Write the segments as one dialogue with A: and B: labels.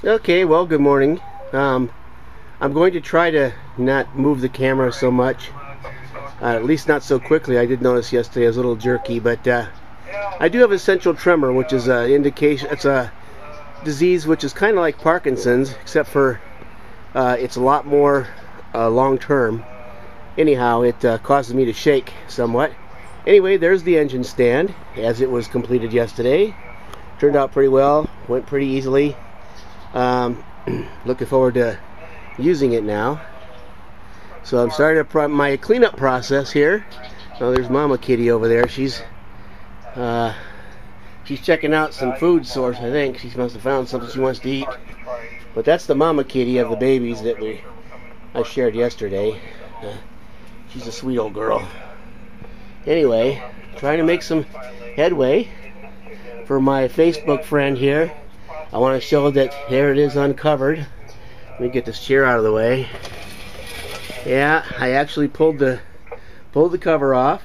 A: Okay, well, good morning. I'm going to try to not move the camera so much, at least not so quickly. I did notice yesterday I was a little jerky, but I do have essential tremor, which is an indication. It's a disease which is kind of like Parkinson's, except for it's a lot more long-term. Anyhow, it causes me to shake somewhat. Anyway, there's the engine stand as it was completed yesterday. Turned out pretty well, went pretty easily. Looking forward to using it now. So I'm starting my cleanup process here. Oh, there's Mama Kitty over there. She's checking out some food source. I think she must have found something she wants to eat. But that's the Mama Kitty of the babies that I shared yesterday. She's a sweet old girl. Anyway, trying to make some headway for my Facebook friend here. I want to show that there it is uncovered. Let me get this chair out of the way. Yeah, I actually pulled the cover off.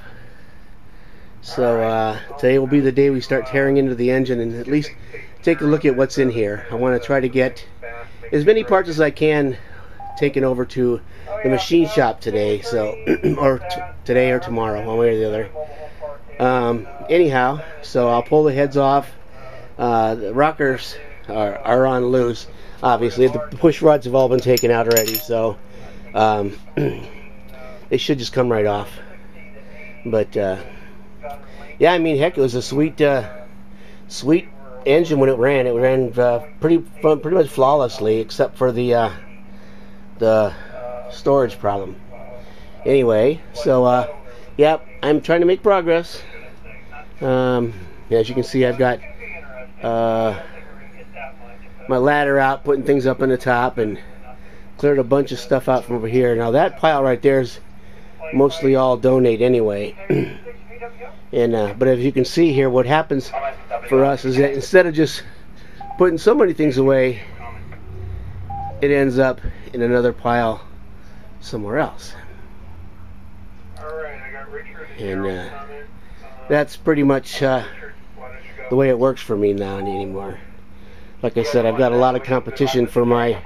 A: So today will be the day we start tearing into the engine and at least take a look at what's in here. I want to try to get as many parts as I can taken over to the machine shop today, so or today or tomorrow, one way or the other. Anyhow, so I'll pull the heads off. The rockers are on loose. Obviously, the push rods have all been taken out already, so they should just come right off. But yeah, I mean, heck, it was a sweet engine when it ran. It ran pretty much flawlessly, except for the storage problem. Anyway, so yeah, I'm trying to make progress. As you can see, I've got my ladder out, putting things up on the top, and cleared a bunch of stuff out from over here. Now that pile right there is mostly all donate anyway. And but as you can see here, what happens for us is that instead of just putting so many things away, it ends up in another pile somewhere else. And that's pretty much the way it works for me now anymore. Like I said, I've got a lot of competition for my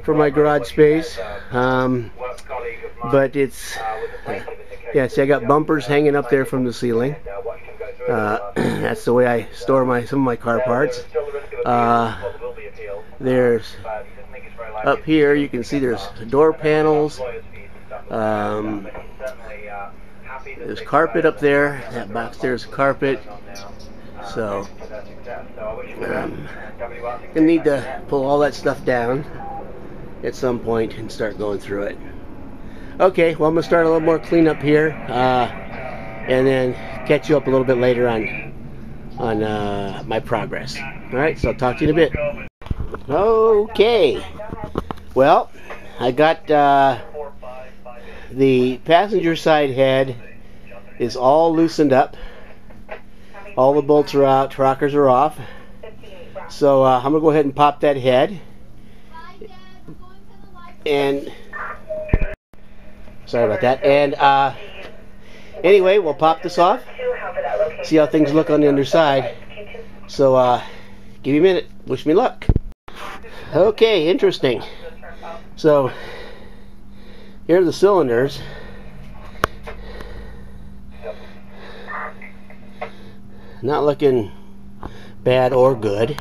A: garage space, but it's yeah. See, I got bumpers hanging up there from the ceiling. That's the way I store some of my car parts. There's up here, you can see there's door panels. There's carpet up there. That box there's carpet. So I need to pull all that stuff down at some point and start going through it. Okay, well, I'm gonna start a little more cleanup here, and then catch you up a little bit later on my progress. All right, so I'll talk to you in a bit. Okay, well, I got the passenger side head is all loosened up. All the bolts are out, rockers are off. So I'm going to go ahead and pop that head. And sorry about that. And anyway, we'll pop this off. See how things look on the underside. So give me a minute. Wish me luck. Okay, interesting. So here are the cylinders. Not looking bad or good.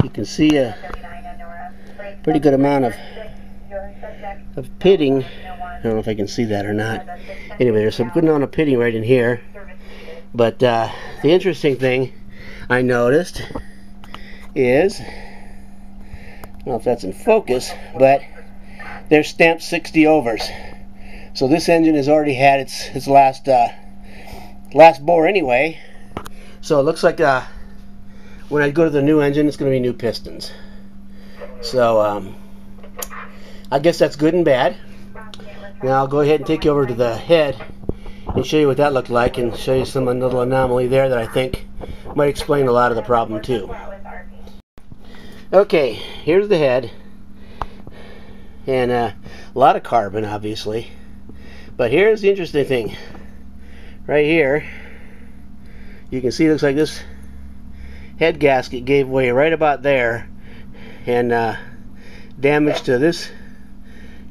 A: You can see a pretty good amount of pitting. I don't know if I can see that or not. Anyway, there's some good amount of pitting right in here. But the interesting thing I noticed is, I don't know if that's in focus, but they're stamped 60 overs. So this engine has already had its last bore anyway. So it looks like when I go to the new engine, it's going to be new pistons. So I guess that's good and bad. Now I'll go ahead and take you over to the head and show you what that looked like, and show you some little anomaly there that I think might explain a lot of the problem too. Okay, here's the head, and a lot of carbon obviously, but here's the interesting thing. Right here you can see it looks like this head gasket gave way right about there, and damage to this,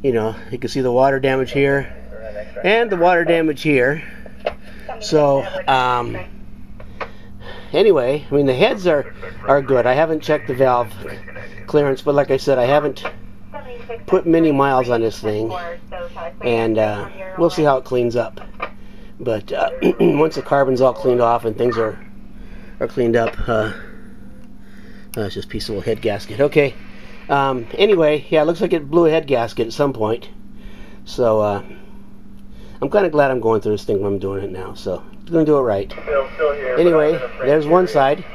A: you know, you can see the water damage here and the water damage here. So anyway, I mean, the heads are good. I haven't checked the valve clearance, but like I said, I haven't put many miles on this thing, and we'll see how it cleans up. But once the carbon's all cleaned off and things are cleaned up, it's just a piece of little head gasket. Okay. Anyway, yeah, it looks like it blew a head gasket at some point. So I'm kind of glad I'm going through this thing when I'm doing it now. So I'm going to do it right. Anyway, there's one side,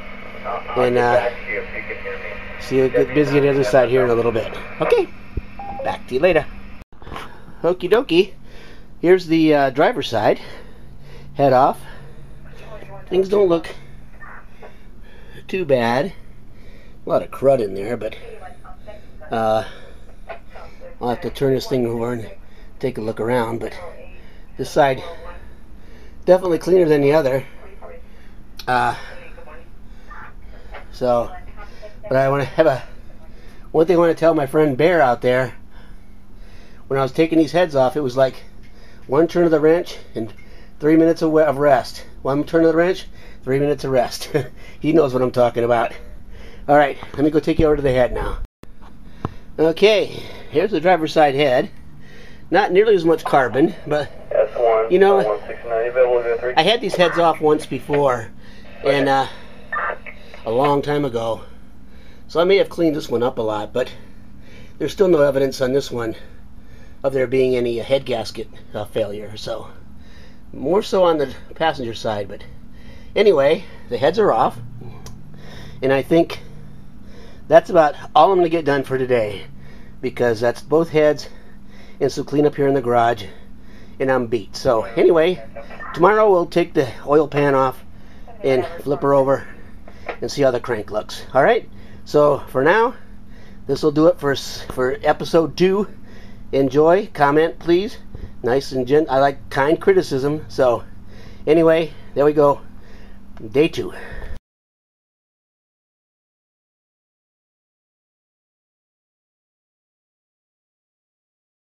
A: and see you get busy on the other side here in a little bit. Okay, back to you later. Okie dokie. Here's the driver's side. Head off. Things don't look too bad. A lot of crud in there, but I'll have to turn this thing over and take a look around. But this side definitely cleaner than the other. But I want to have one thing I want to tell my friend Bear out there. When I was taking these heads off, it was like one turn of the wrench and 3 minutes of rest. One turn of the wrench, 3 minutes of rest. He knows what I'm talking about. All right, let me go take you over to the head now. Okay, here's the driver's side head. Not nearly as much carbon, but you know, I had these heads off once before, and a long time ago. So I may have cleaned this one up a lot, but there's still no evidence on this one of there being any head gasket failure. So more so on the passenger side. But anyway, the heads are off, and I think that's about all I'm going to get done for today, because that's both heads and some cleanup here in the garage, and I'm beat. So anyway, tomorrow we'll take the oil pan off and flip her over and see how the crank looks. All right, so for now, this will do it for episode 2. Enjoy, comment please, nice and I like kind criticism. So anyway, there we go, day 2.